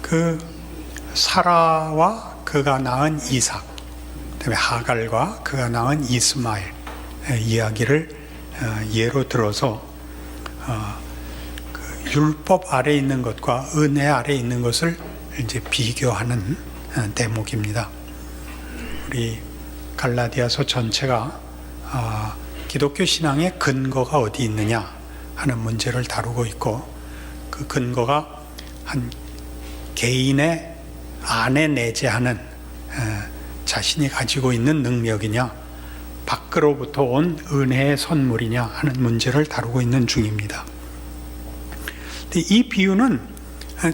그 사라와 그가 낳은 이삭, 그다음에 하갈과 그가 낳은 이스마엘 이야기를 예로 들어서 그 율법 아래 있는 것과 은혜 아래 있는 것을 이제 비교하는 대목입니다. 우리 갈라디아서 전체가 기독교 신앙의 근거가 어디 있느냐 하는 문제를 다루고 있고, 그 근거가 한 개인의 안에 내재하는 자신이 가지고 있는 능력이냐, 밖으로부터 온 은혜의 선물이냐 하는 문제를 다루고 있는 중입니다. 근데 이 비유는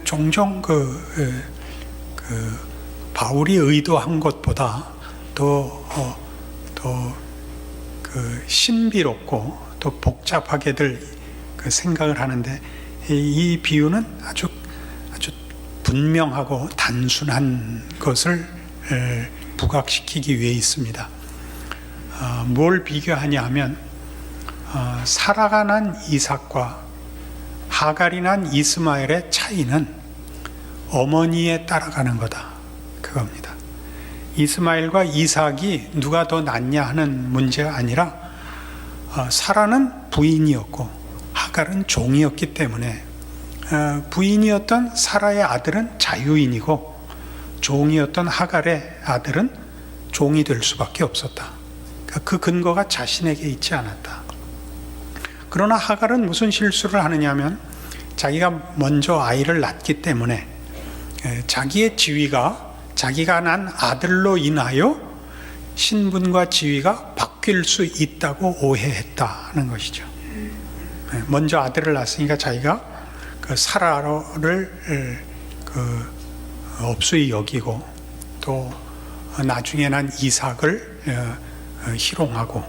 종종 바울이 의도한 것보다 더 신비롭고 더 복잡하게들 생각을 하는데, 이 비유는 아주 분명하고 단순한 것을 부각시키기 위해 있습니다. 뭘 비교하냐 하면, 사라가 난 이삭과 하갈이 난 이스마엘의 차이는 어머니에 따라가는 거다, 그겁니다. 이스마엘과 이삭이 누가 더 낫냐 하는 문제가 아니라, 사라는 부인이었고 하갈은 종이었기 때문에 부인이었던 사라의 아들은 자유인이고 종이었던 하갈의 아들은 종이 될 수밖에 없었다. 그 근거가 자신에게 있지 않았다. 그러나 하갈은 무슨 실수를 하느냐면, 자기가 먼저 아이를 낳기 때문에 자기의 지위가 자기가 난 아들로 인하여 신분과 지위가 바뀔 수 있다고 오해했다는 것이죠. 먼저 아들을 낳았으니까 자기가 그 사라를 업수히 여기고, 또 나중에 난 이삭을 희롱하고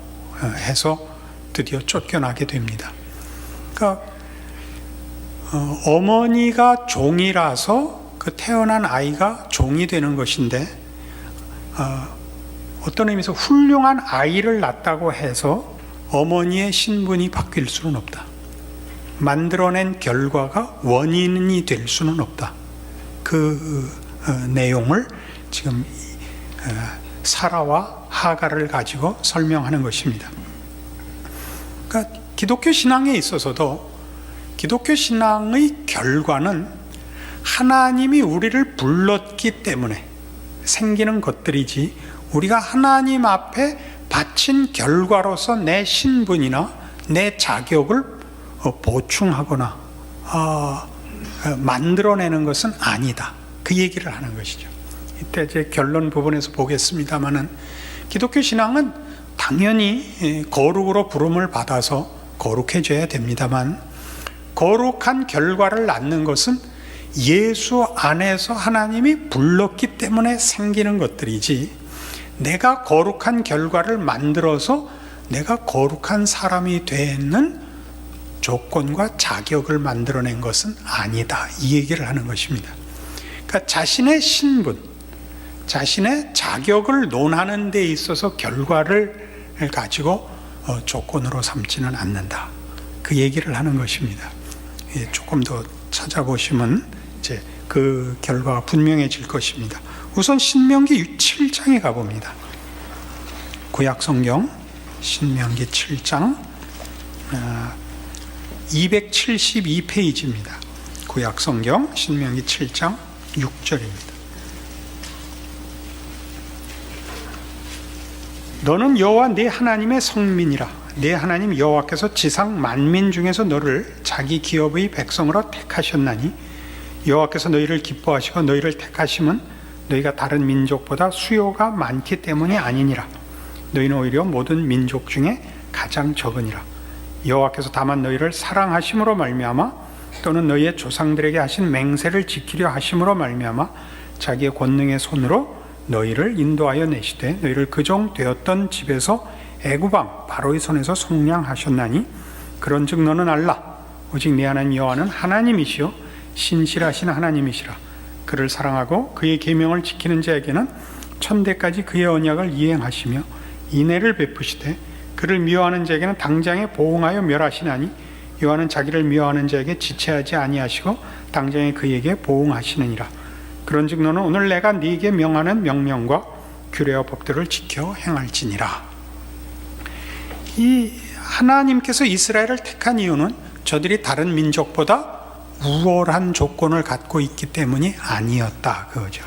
해서 드디어 쫓겨나게 됩니다. 그러니까 어머니가 종이라서 그 태어난 아이가 종이 되는 것인데, 어떤 의미에서 훌륭한 아이를 낳았다고 해서 어머니의 신분이 바뀔 수는 없다. 만들어낸 결과가 원인이 될 수는 없다. 그 내용을 지금 사라와 하갈을 가지고 설명하는 것입니다. 그러니까 기독교 신앙에 있어서도 기독교 신앙의 결과는 하나님이 우리를 불렀기 때문에 생기는 것들이지, 우리가 하나님 앞에 바친 결과로서 내 신분이나 내 자격을 보충하거나 만들어내는 것은 아니다, 그 얘기를 하는 것이죠. 이때 이제 결론 부분에서 보겠습니다마는, 기독교 신앙은 당연히 거룩으로 부름을 받아서 거룩해져야 됩니다만, 거룩한 결과를 낳는 것은 예수 안에서 하나님이 불렀기 때문에 생기는 것들이지, 내가 거룩한 결과를 만들어서 내가 거룩한 사람이 되는 조건과 자격을 만들어낸 것은 아니다, 이 얘기를 하는 것입니다. 그러니까 자신의 신분, 자신의 자격을 논하는 데 있어서 결과를 가지고 조건으로 삼지는 않는다, 그 얘기를 하는 것입니다. 조금 더 찾아보시면 이제 그 결과가 분명해질 것입니다. 우선 신명기 7장에 가봅니다. 구약성경 신명기 7장 272페이지입니다. 구약성경 신명기 7장 6절입니다. 너는 여호와 네 하나님의 성민이라. 네 하나님 여호와께서 지상 만민 중에서 너를 자기 기업의 백성으로 택하셨나니, 여호와께서 너희를 기뻐하시고 너희를 택하심은 너희가 다른 민족보다 수요가 많기 때문이 아니니라. 너희는 오히려 모든 민족 중에 가장 적으니라. 여호와께서 다만 너희를 사랑하심으로 말미암아, 또는 너희의 조상들에게 하신 맹세를 지키려 하심으로 말미암아 자기의 권능의 손으로 너희를 인도하여 내시되, 너희를 그종 되었던 집에서 애굽 왕 바로의 손에서 속량하셨나니, 그런즉 너는 알라. 오직 네 하나님 여호와는 하나님이시요 신실하신 하나님이시라. 그를 사랑하고 그의 계명을 지키는 자에게는 천대까지 그의 언약을 이행하시며 인애를 베푸시되, 그를 미워하는 자에게는 당장에 보응하여 멸하시나니, 여호와는 자기를 미워하는 자에게 지체하지 아니하시고 당장에 그에게 보응하시느니라. 그런즉 너는 오늘 내가 네게 명하는 명령과 규례와 법들을 지켜 행할지니라. 이 하나님께서 이스라엘을 택한 이유는 저들이 다른 민족보다 우월한 조건을 갖고 있기 때문이 아니었다 그거죠.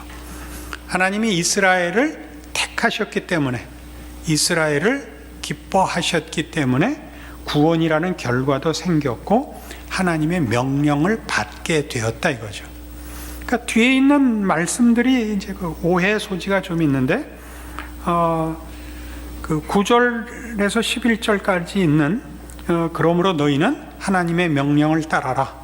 하나님이 이스라엘을 택하셨기 때문에, 이스라엘을 기뻐하셨기 때문에 구원이라는 결과도 생겼고 하나님의 명령을 받게 되었다 이거죠. 그러니까 뒤에 있는 말씀들이 이제 그 오해 소지가 좀 있는데, 그 9절에서 11절까지 있는 그러므로 너희는 하나님의 명령을 따라라.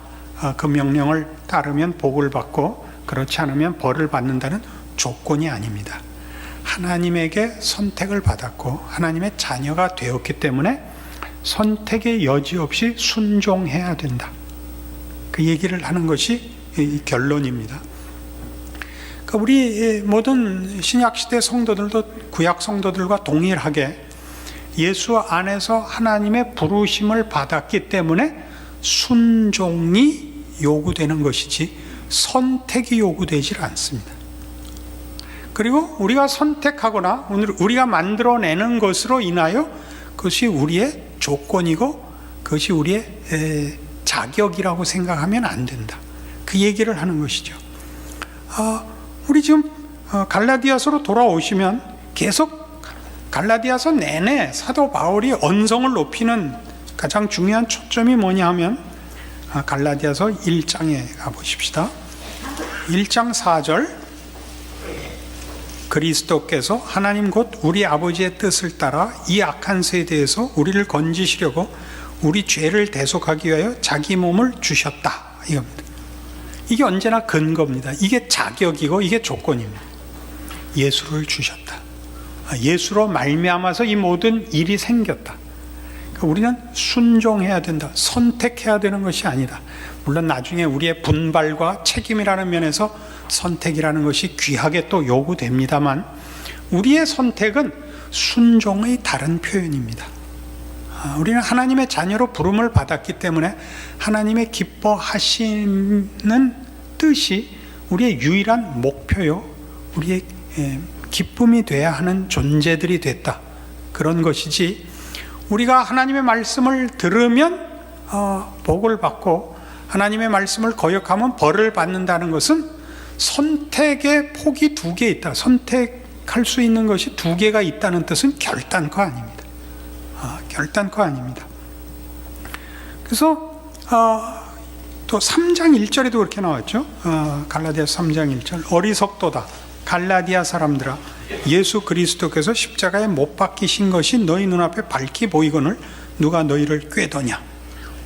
그 명령을 따르면 복을 받고 그렇지 않으면 벌을 받는다는 조건이 아닙니다. 하나님에게 선택을 받았고 하나님의 자녀가 되었기 때문에 선택의 여지 없이 순종해야 된다. 그 얘기를 하는 것이 결론입니다. 그러니까 우리 모든 신약시대 성도들도 구약 성도들과 동일하게 예수 안에서 하나님의 부르심을 받았기 때문에 순종이 요구되는 것이지 선택이 요구되질 않습니다. 그리고 우리가 선택하거나 우리가 만들어내는 것으로 인하여 그것이 우리의 조건이고 그것이 우리의 자격이라고 생각하면 안 된다. 그 얘기를 하는 것이죠. 우리 지금 갈라디아서로 돌아오시면 계속 갈라디아서 내내 사도 바울이 언성을 높이는 가장 중요한 초점이 뭐냐 하면 갈라디아서 1장에 가보십시다. 1장 4절, 그리스도께서 하나님 곧 우리 아버지의 뜻을 따라 이 악한 세대에서 우리를 건지시려고 우리 죄를 대속하기 위하여 자기 몸을 주셨다 이겁니다. 이게 언제나 근거입니다. 이게 자격이고 이게 조건입니다. 예수를 주셨다. 예수로 말미암아서 이 모든 일이 생겼다. 그러니까 우리는 순종해야 된다. 선택해야 되는 것이 아니다. 물론 나중에 우리의 분발과 책임이라는 면에서 선택이라는 것이 귀하게 또 요구됩니다만 우리의 선택은 순종의 다른 표현입니다. 우리는 하나님의 자녀로 부름을 받았기 때문에 하나님의 기뻐하시는 뜻이 우리의 유일한 목표요, 우리의 기쁨이 돼야 하는 존재들이 됐다. 그런 것이지, 우리가 하나님의 말씀을 들으면 복을 받고 하나님의 말씀을 거역하면 벌을 받는다는 것은 선택의 폭이 두 개 있다. 선택할 수 있는 것이 두 개가 있다는 뜻은 결단코 아닙니다. 결단코 아닙니다. 그래서 또 3장 1절에도 그렇게 나왔죠. 갈라디아서 3장 1절, 어리석도다 갈라디아 사람들아, 예수 그리스도께서 십자가에 못 박히신 것이 너희 눈앞에 밝히 보이거늘 누가 너희를 꾀더냐.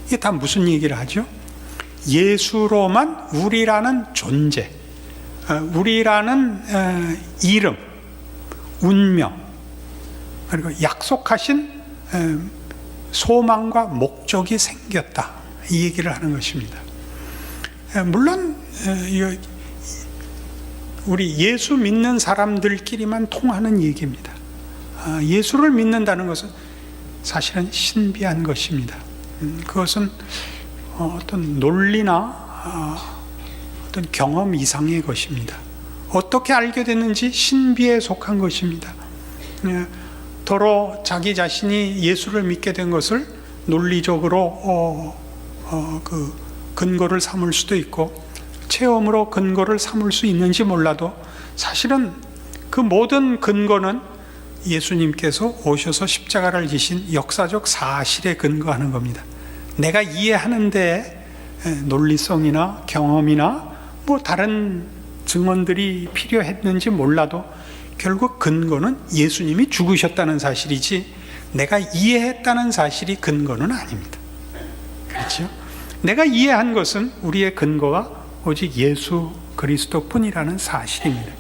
이게 다 무슨 얘기를 하죠? 예수로만 우리라는 존재, 우리라는 이름, 운명, 그리고 약속하신 소망과 목적이 생겼다. 이 얘기를 하는 것입니다. 물론 우리 예수 믿는 사람들끼리만 통하는 얘기입니다. 예수를 믿는다는 것은 사실은 신비한 것입니다. 그것은 어떤 논리나 어떤 경험 이상의 것입니다. 어떻게 알게 됐는지 신비에 속한 것입니다. 더러 자기 자신이 예수를 믿게 된 것을 논리적으로 그 근거를 삼을 수도 있고 체험으로 근거를 삼을 수 있는지 몰라도 사실은 그 모든 근거는 예수님께서 오셔서 십자가를 지신 역사적 사실에 근거하는 겁니다. 내가 이해하는데 논리성이나 경험이나 뭐 다른 증언들이 필요했는지 몰라도 결국 근거는 예수님이 죽으셨다는 사실이지 내가 이해했다는 사실이 근거는 아닙니다. 그렇죠? 내가 이해한 것은 우리의 근거가 오직 예수 그리스도뿐이라는 사실입니다.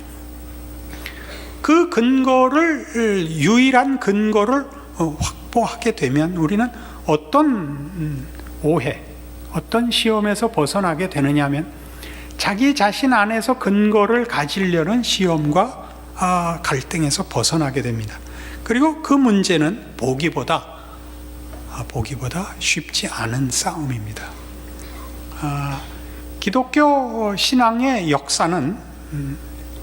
그 근거를, 유일한 근거를 확보하게 되면 우리는 어떤 오해, 어떤 시험에서 벗어나게 되느냐 하면 자기 자신 안에서 근거를 가지려는 시험과 갈등에서 벗어나게 됩니다. 그리고 그 문제는 보기보다 보기보다 쉽지 않은 싸움입니다. 기독교 신앙의 역사는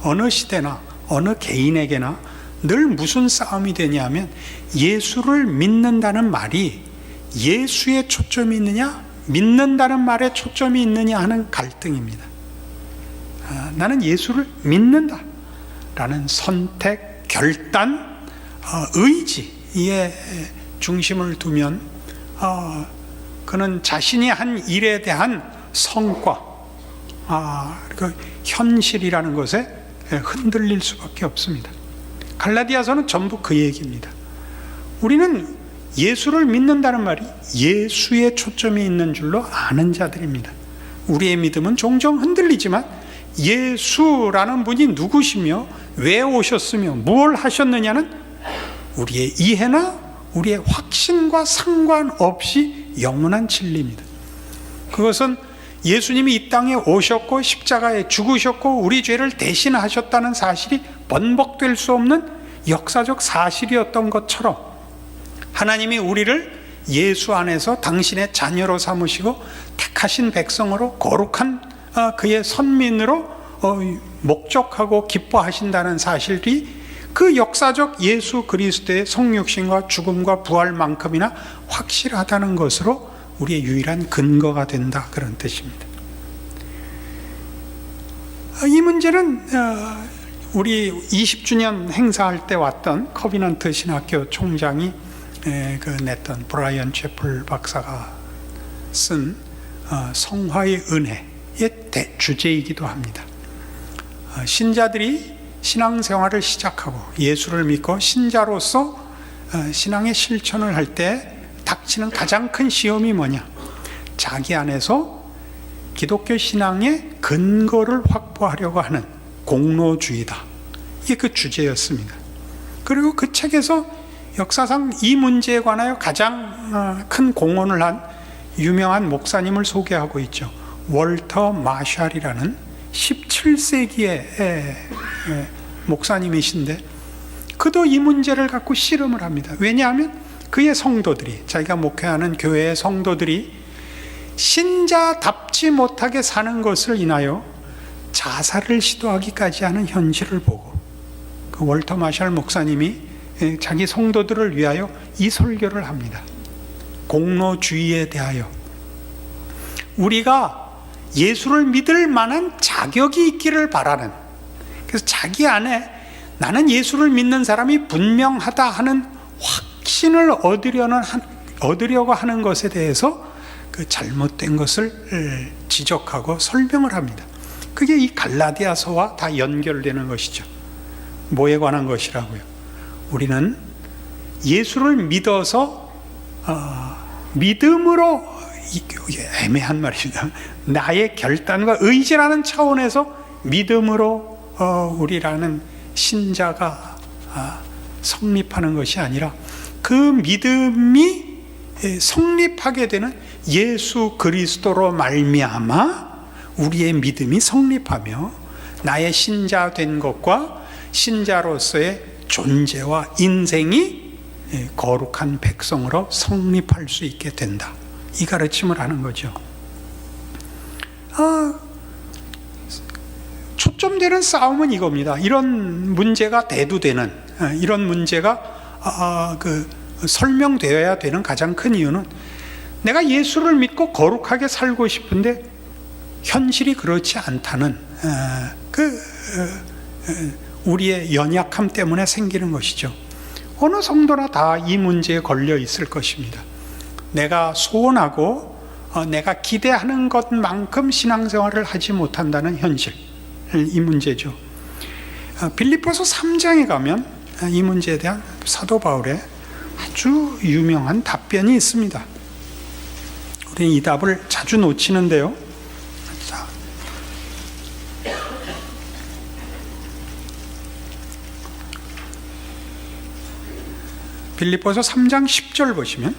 어느 시대나 어느 개인에게나 늘 무슨 싸움이 되냐면 예수를 믿는다는 말이 예수에 초점이 있느냐 믿는다는 말에 초점이 있느냐 하는 갈등입니다. 나는 예수를 믿는다 라는 선택, 결단, 의지에 중심을 두면 그는 자신이 한 일에 대한 성과, 그 현실이라는 것에 흔들릴 수밖에 없습니다. 갈라디아서는 전부 그 얘기입니다. 우리는 예수를 믿는다는 말이 예수에 초점이 있는 줄로 아는 자들입니다. 우리의 믿음은 종종 흔들리지만 예수라는 분이 누구시며 왜 오셨으며 뭘 하셨느냐는 우리의 이해나 우리의 확신과 상관없이 영원한 진리입니다. 그것은 예수님이 이 땅에 오셨고 십자가에 죽으셨고 우리 죄를 대신하셨다는 사실이 번복될 수 없는 역사적 사실이었던 것처럼 하나님이 우리를 예수 안에서 당신의 자녀로 삼으시고 택하신 백성으로 거룩한 그의 선민으로 목적하고 기뻐하신다는 사실이 그 역사적 예수 그리스도의 성육신과 죽음과 부활만큼이나 확실하다는 것으로 우리의 유일한 근거가 된다, 그런 뜻입니다. 이 문제는 우리 20주년 행사할 때 왔던 커비넌트 신학교 총장이 냈던 브라이언 채플 박사가 쓴 성화의 은혜의 주제이기도 합니다. 신자들이 신앙생활을 시작하고 예수를 믿고 신자로서 신앙의 실천을 할 때 닥치는 가장 큰 시험이 뭐냐? 자기 안에서 기독교 신앙의 근거를 확보하려고 하는 공로주의다. 이게 그 주제였습니다. 그리고 그 책에서 역사상 이 문제에 관하여 가장 큰 공헌을 한 유명한 목사님을 소개하고 있죠. 월터 마샬이라는 17세기의 목사님이신데 그도 이 문제를 갖고 씨름을 합니다. 왜냐하면 그의 성도들이, 자기가 목회하는 교회의 성도들이 신자답지 못하게 사는 것을 인하여 자살을 시도하기까지 하는 현실을 보고 그 월터 마샬 목사님이 자기 성도들을 위하여 이 설교를 합니다. 공로주의에 대하여 우리가 예수를 믿을 만한 자격이 있기를 바라는, 그래서 자기 안에 나는 예수를 믿는 사람이 분명하다 하는 확신을 얻으려고 하는 것에 대해서 그 잘못된 것을 지적하고 설명을 합니다. 그게 이 갈라디아서와 다 연결되는 것이죠. 뭐에 관한 것이라고요? 우리는 예수를 믿어서 믿음으로, 이게 애매한 말입니다. 나의 결단과 의지라는 차원에서 믿음으로 우리라는 신자가 성립하는 것이 아니라 그 믿음이 성립하게 되는 예수 그리스도로 말미암아 우리의 믿음이 성립하며 나의 신자 된 것과 신자로서의 존재와 인생이 거룩한 백성으로 성립할 수 있게 된다. 이 가르침을 하는 거죠. 초점되는 싸움은 이겁니다. 이런 문제가 대두되는, 이런 문제가 설명되어야 되는 가장 큰 이유는 내가 예수를 믿고 거룩하게 살고 싶은데 현실이 그렇지 않다는 우리의 연약함 때문에 생기는 것이죠. 어느 성도나 다 이 문제에 걸려 있을 것입니다. 내가 소원하고 내가 기대하는 것만큼 신앙생활을 하지 못한다는 현실, 이 문제죠. 빌립보서 3장에 가면 이 문제에 대한 사도 바울의 아주 유명한 답변이 있습니다. 우리는 이 답을 자주 놓치는데요. 자, 빌립보서 3장 10절 보시면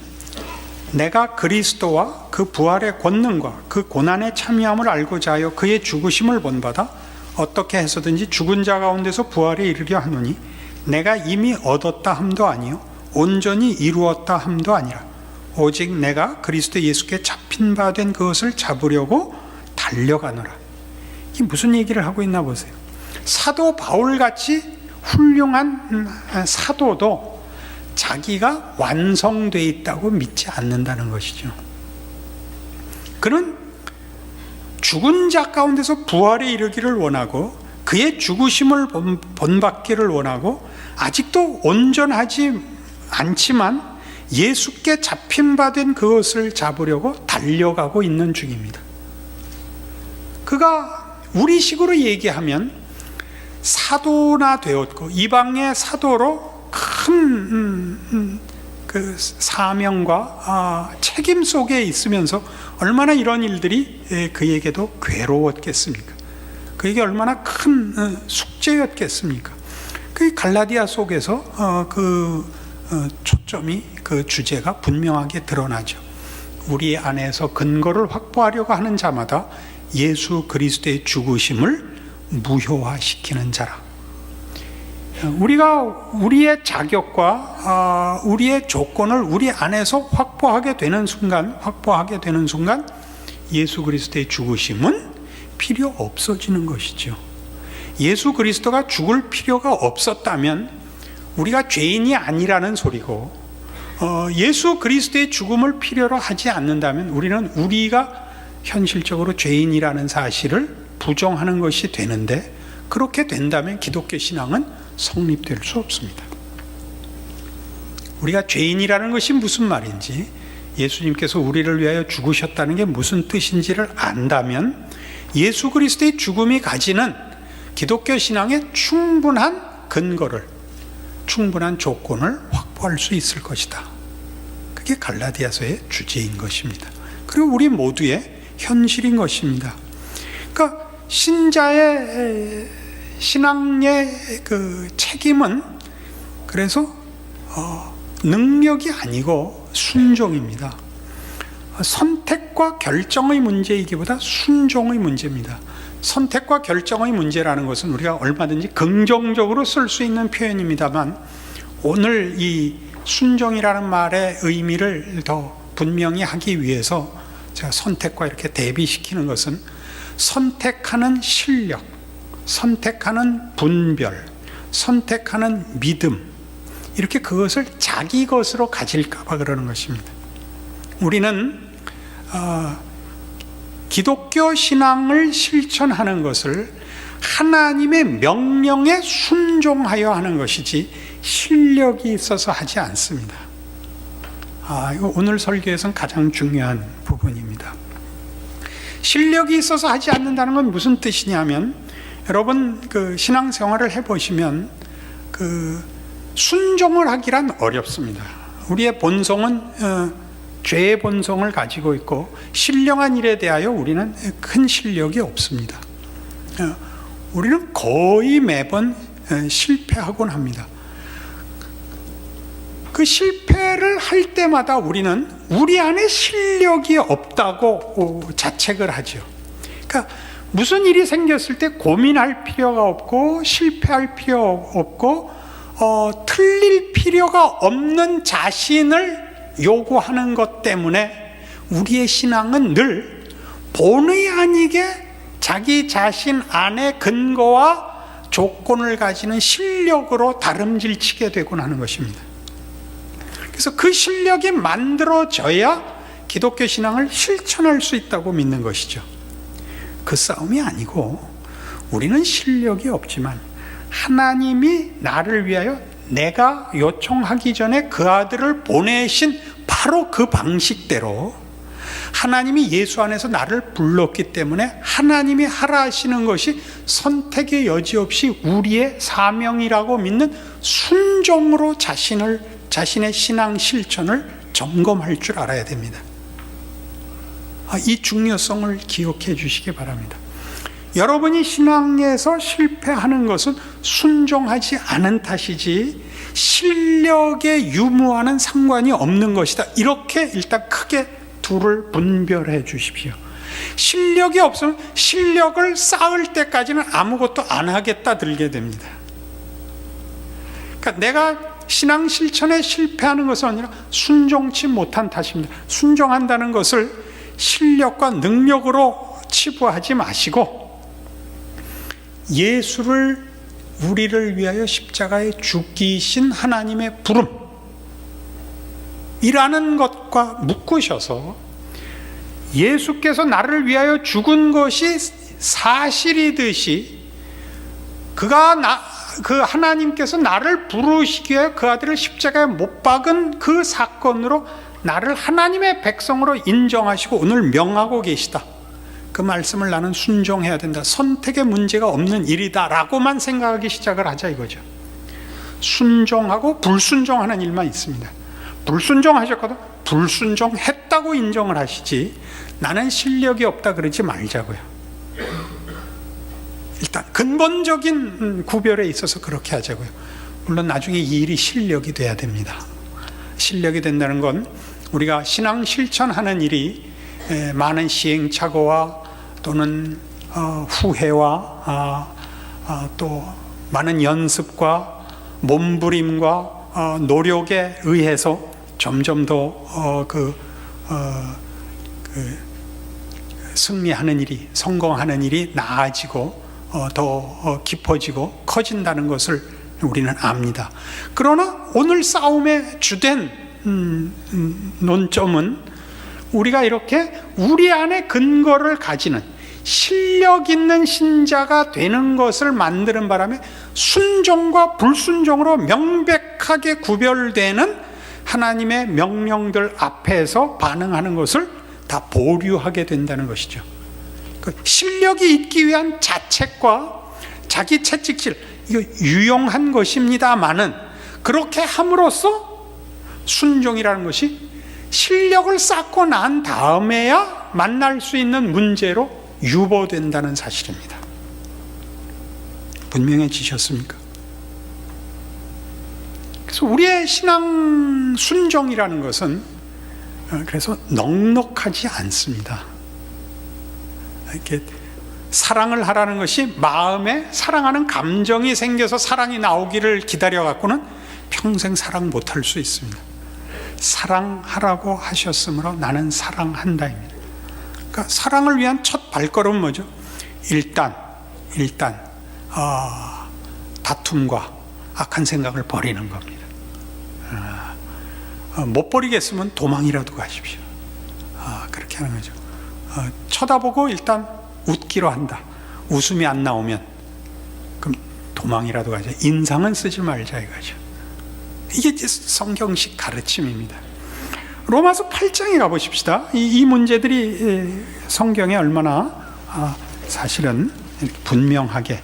내가 그리스도와 그 부활의 권능과 그 고난의 참여함을 알고자 하여 그의 죽으심을 본받아 어떻게 해서든지 죽은 자 가운데서 부활에 이르려 하노니 내가 이미 얻었다 함도 아니요 온전히 이루었다 함도 아니라 오직 내가 그리스도 예수께 잡힌 바 된 그것을 잡으려고 달려가노라. 이게 무슨 얘기를 하고 있나 보세요. 사도 바울같이 훌륭한 사도도 자기가 완성되어 있다고 믿지 않는다는 것이죠. 그는 죽은 자 가운데서 부활에 이르기를 원하고 그의 죽으심을 본받기를 원하고 아직도 온전하지 않지만 예수께 잡힌 바 된 그것을 잡으려고 달려가고 있는 중입니다. 그가 우리식으로 얘기하면 사도나 되었고 이방의 사도로 큰 그 사명과 책임 속에 있으면서 얼마나 이런 일들이 그에게도 괴로웠겠습니까? 그에게 얼마나 큰 숙제였겠습니까? 그 갈라디아 속에서 초점이 그 주제가 분명하게 드러나죠. 우리 안에서 근거를 확보하려고 하는 자마다 예수 그리스도의 죽으심을 무효화시키는 자라. 우리가 우리의 자격과 우리의 조건을 우리 안에서 확보하게 되는 순간 예수 그리스도의 죽으심은 필요 없어지는 것이죠. 예수 그리스도가 죽을 필요가 없었다면 우리가 죄인이 아니라는 소리고, 예수 그리스도의 죽음을 필요로 하지 않는다면 우리는 우리가 현실적으로 죄인이라는 사실을 부정하는 것이 되는데, 그렇게 된다면 기독교 신앙은 성립될 수 없습니다. 우리가 죄인이라는 것이 무슨 말인지, 예수님께서 우리를 위하여 죽으셨다는 게 무슨 뜻인지를 안다면 예수 그리스도의 죽음이 가지는 기독교 신앙의 충분한 근거를, 충분한 조건을 확보할 수 있을 것이다. 그게 갈라디아서의 주제인 것입니다. 그리고 우리 모두의 현실인 것입니다. 그러니까 신자의 신앙의 그 책임은 그래서 능력이 아니고 순종입니다. 선택과 결정의 문제이기보다 순종의 문제입니다. 선택과 결정의 문제라는 것은 우리가 얼마든지 긍정적으로 쓸 수 있는 표현입니다만, 오늘 이 순종이라는 말의 의미를 더 분명히 하기 위해서 제가 선택과 이렇게 대비시키는 것은 선택하는 실력, 선택하는 분별, 선택하는 믿음, 이렇게 그것을 자기 것으로 가질까 봐 그러는 것입니다. 우리는 기독교 신앙을 실천하는 것을 하나님의 명령에 순종하여 하는 것이지 실력이 있어서 하지 않습니다. 이거 오늘 설교에서는 가장 중요한 부분입니다. 실력이 있어서 하지 않는다는 건 무슨 뜻이냐면, 여러분 그 신앙생활을 해보시면 그 순종을 하기란 어렵습니다. 우리의 본성은 죄의 본성을 가지고 있고 신령한 일에 대하여 우리는 큰 실력이 없습니다. 우리는 거의 매번 실패하곤 합니다. 그 실패를 할 때마다 우리는 우리 안에 실력이 없다고 자책을 하죠. 그러니까 무슨 일이 생겼을 때 고민할 필요가 없고 실패할 필요 없고 틀릴 필요가 없는 자신을 요구하는 것 때문에 우리의 신앙은 늘 본의 아니게 자기 자신 안에 근거와 조건을 가지는 실력으로 다름질치게 되곤 하는 것입니다. 그래서 그 실력이 만들어져야 기독교 신앙을 실천할 수 있다고 믿는 것이죠. 그 싸움이 아니고, 우리는 실력이 없지만 하나님이 나를 위하여 내가 요청하기 전에 그 아들을 보내신 바로 그 방식대로 하나님이 예수 안에서 나를 불렀기 때문에 하나님이 하라 하시는 것이 선택의 여지 없이 우리의 사명이라고 믿는 순종으로 자신의 신앙 실천을 점검할 줄 알아야 됩니다. 이 중요성을 기억해 주시기 바랍니다. 여러분이 신앙에서 실패하는 것은 순종하지 않은 탓이지 실력의 유무와는 상관이 없는 것이다. 이렇게 일단 크게 둘을 분별해 주십시오. 실력이 없으면 실력을 쌓을 때까지는 아무것도 안 하겠다 들게 됩니다. 그러니까 내가 신앙 실천에 실패하는 것은 아니라 순종치 못한 탓입니다. 순종한다는 것을 실력과 능력으로 치부하지 마시고 예수를 우리를 위하여 십자가에 죽이신 하나님의 부름이라는 것과 묶으셔서 예수께서 나를 위하여 죽은 것이 사실이듯이 그 하나님께서 나를 부르시기 위해 그 아들을 십자가에 못 박은 그 사건으로 나를 하나님의 백성으로 인정하시고 오늘 명하고 계시다. 그 말씀을 나는 순종해야 된다. 선택에 문제가 없는 일이다 라고만 생각하기 시작을 하자 이거죠. 순종하고 불순종하는 일만 있습니다. 불순종하셨거든 불순종했다고 인정을 하시지 나는 실력이 없다 그러지 말자고요. 일단 근본적인 구별에 있어서 그렇게 하자고요. 물론 나중에 이 일이 실력이 돼야 됩니다. 실력이 된다는 건 우리가 신앙 실천하는 일이 많은 시행착오와 또는 후회와 또 많은 연습과 몸부림과 노력에 의해서 점점 더 승리하는 일이, 성공하는 일이 나아지고 더 깊어지고 커진다는 것을 우리는 압니다. 그러나 오늘 싸움의 주된 논점은 우리가 이렇게 우리 안에 근거를 가지는 실력 있는 신자가 되는 것을 만드는 바람에 순종과 불순종으로 명백하게 구별되는 하나님의 명령들 앞에서 반응하는 것을 다 보류하게 된다는 것이죠. 그 실력이 있기 위한 자책과 자기 채찍질, 이거 유용한 것입니다만은 그렇게 함으로써 순종이라는 것이 실력을 쌓고 난 다음에야 만날 수 있는 문제로 유보된다는 사실입니다. 분명해지셨습니까? 그래서 우리의 신앙 순종이라는 것은 그래서 넉넉하지 않습니다. 이렇게 사랑을 하라는 것이 마음에 사랑하는 감정이 생겨서 사랑이 나오기를 기다려 갖고는 평생 사랑 못할 수 있습니다. 사랑하라고 하셨으므로 나는 사랑한다입니다. 그러니까 사랑을 위한 첫 발걸음은 뭐죠? 일단 다툼과 악한 생각을 버리는 겁니다. 못 버리겠으면 도망이라도 가십시오. 그렇게 하는 거죠. 쳐다보고 일단 웃기로 한다. 웃음이 안 나오면 그럼 도망이라도 가자. 인상은 쓰지 말자 이거죠. 이게 성경식 가르침입니다. 로마서 8장에 가보십시다. 이 문제들이 성경에 얼마나 사실은 분명하게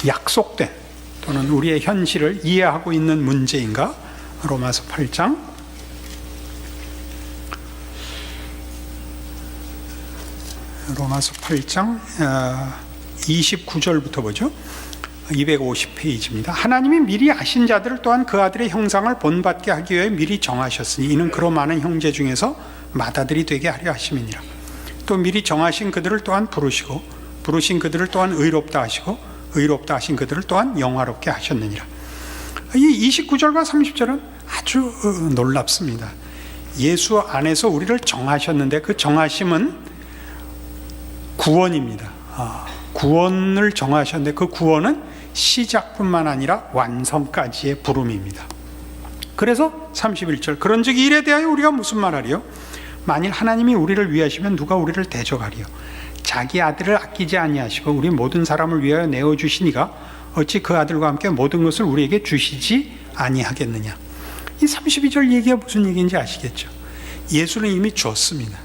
약속된 또는 우리의 현실을 이해하고 있는 문제인가? 로마서 8장 29절부터 보죠. 250페이지입니다. 하나님이 미리 아신 자들을 또한 그 아들의 형상을 본받게 하기 위해 미리 정하셨으니 이는 그로 많은 형제 중에서 맏아들이 되게 하려 하심이니라. 또 미리 정하신 그들을 또한 부르시고 부르신 그들을 또한 의롭다 하시고 의롭다 하신 그들을 또한 영화롭게 하셨느니라. 이 29절과 30절은 아주 놀랍습니다. 예수 안에서 우리를 정하셨는데 그 정하심은 구원입니다. 구원을 정하셨는데 그 구원은 시작뿐만 아니라 완성까지의 부름입니다. 그래서 31절 그런즉 이 일에 대하여 우리가 무슨 말하리요? 만일 하나님이 우리를 위하시면 누가 우리를 대적하리요? 자기 아들을 아끼지 아니하시고 우리 모든 사람을 위하여 내어주시니가 어찌 그 아들과 함께 모든 것을 우리에게 주시지 아니하겠느냐. 이 32절 얘기가 무슨 얘기인지 아시겠죠? 예수는 이미 주었습니다.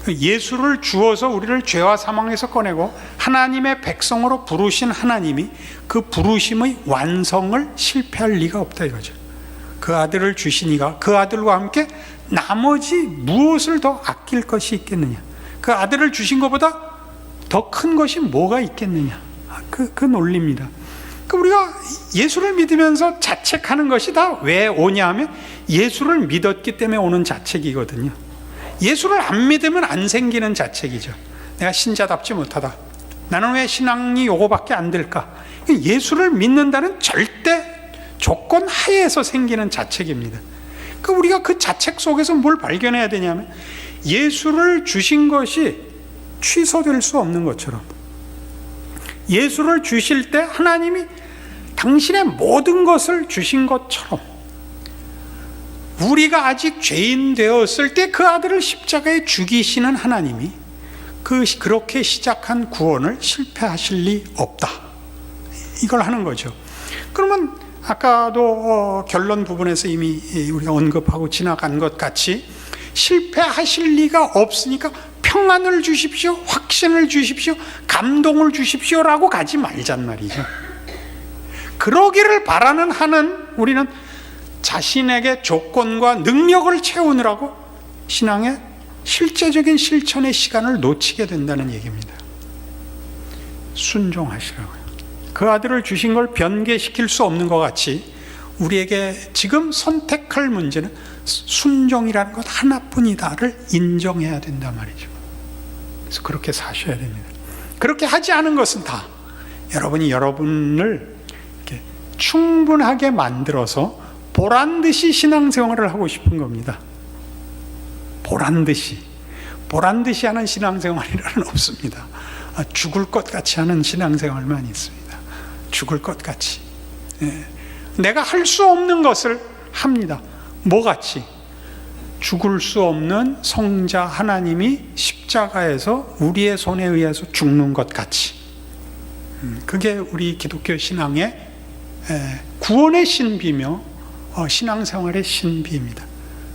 예수를 주어서 우리를 죄와 사망에서 꺼내고 하나님의 백성으로 부르신 하나님이 그 부르심의 완성을 실패할 리가 없다 이거죠. 그 아들을 주시니가 그 아들과 함께 나머지 무엇을 더 아낄 것이 있겠느냐. 그 아들을 주신 것보다 더 큰 것이 뭐가 있겠느냐. 그 논리입니다. 우리가 예수를 믿으면서 자책하는 것이 다 왜 오냐 하면 예수를 믿었기 때문에 오는 자책이거든요. 예수를 안 믿으면 안 생기는 자책이죠. 내가 신자답지 못하다. 나는 왜 신앙이 요거밖에 안 될까? 예수를 믿는다는 절대 조건 하에서 생기는 자책입니다. 우리가 그 자책 속에서 뭘 발견해야 되냐면, 예수를 주신 것이 취소될 수 없는 것처럼, 예수를 주실 때 하나님이 당신의 모든 것을 주신 것처럼, 우리가 아직 죄인 되었을 때 그 아들을 십자가에 죽이시는 하나님이 그렇게 시작한 구원을 실패하실 리 없다, 이걸 하는 거죠. 그러면 아까도 결론 부분에서 이미 우리가 언급하고 지나간 것 같이 실패하실 리가 없으니까 평안을 주십시오, 확신을 주십시오, 감동을 주십시오라고 가지 말잔 말이죠. 그러기를 바라는 한은 우리는 자신에게 조건과 능력을 채우느라고 신앙의 실제적인 실천의 시간을 놓치게 된다는 얘기입니다. 순종하시라고요. 그 아들을 주신 걸 변개시킬 수 없는 것 같이 우리에게 지금 선택할 문제는 순종이라는 것 하나뿐이다를 인정해야 된단 말이죠. 그래서 그렇게 사셔야 됩니다. 그렇게 하지 않은 것은 다 여러분이 여러분을 이렇게 충분하게 만들어서 보란듯이 신앙생활을 하고 싶은 겁니다. 보란듯이 하는 신앙생활이라는 없습니다. 죽을 것 같이 하는 신앙생활만 있습니다. 죽을 것 같이. 내가 할 수 없는 것을 합니다. 뭐 같이? 죽을 수 없는 성자 하나님이 십자가에서 우리의 손에 의해서 죽는 것 같이. 그게 우리 기독교 신앙의 구원의 신비며 신앙생활의 신비입니다.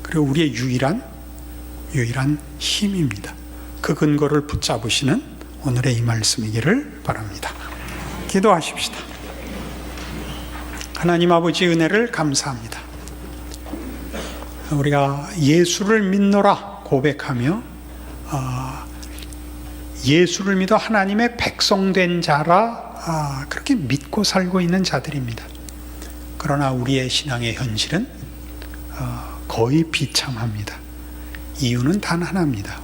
그리고 우리의 유일한 힘입니다. 그 근거를 붙잡으시는 오늘의 이 말씀이기를 바랍니다. 기도하십시다. 하나님 아버지, 은혜를 감사합니다. 우리가 예수를 믿노라 고백하며 예수를 믿어 하나님의 백성된 자라 그렇게 믿고 살고 있는 자들입니다. 그러나 우리의 신앙의 현실은 거의 비참합니다. 이유는 단 하나입니다.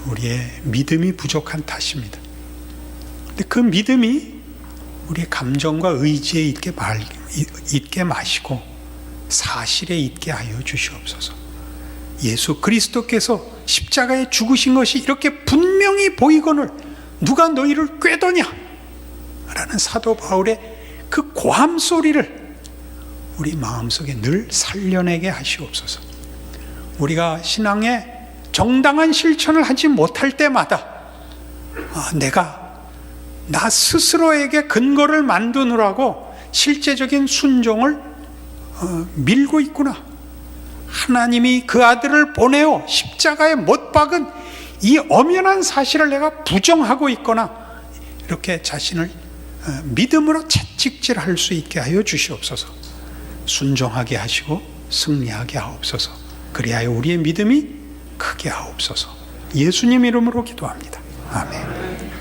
우리의 믿음이 부족한 탓입니다. 근데 그 믿음이 우리의 감정과 의지에 있게 마시고 사실에 있게 하여 주시옵소서. 예수 그리스도께서 십자가에 죽으신 것이 이렇게 분명히 보이거늘 누가 너희를 꾀더냐? 라는 사도 바울의 그 고함 소리를 우리 마음속에 늘 살려내게 하시옵소서. 우리가 신앙의 정당한 실천을 하지 못할 때마다 내가 나 스스로에게 근거를 만드느라고 실제적인 순종을 밀고 있구나. 하나님이 그 아들을 보내어 십자가에 못 박은 이 엄연한 사실을 내가 부정하고 있거나 이렇게 자신을 믿음으로 채찍질할 수 있게 하여 주시옵소서. 순종하게 하시고 승리하게 하옵소서. 그리하여 우리의 믿음이 크게 하옵소서. 예수님 이름으로 기도합니다. 아멘.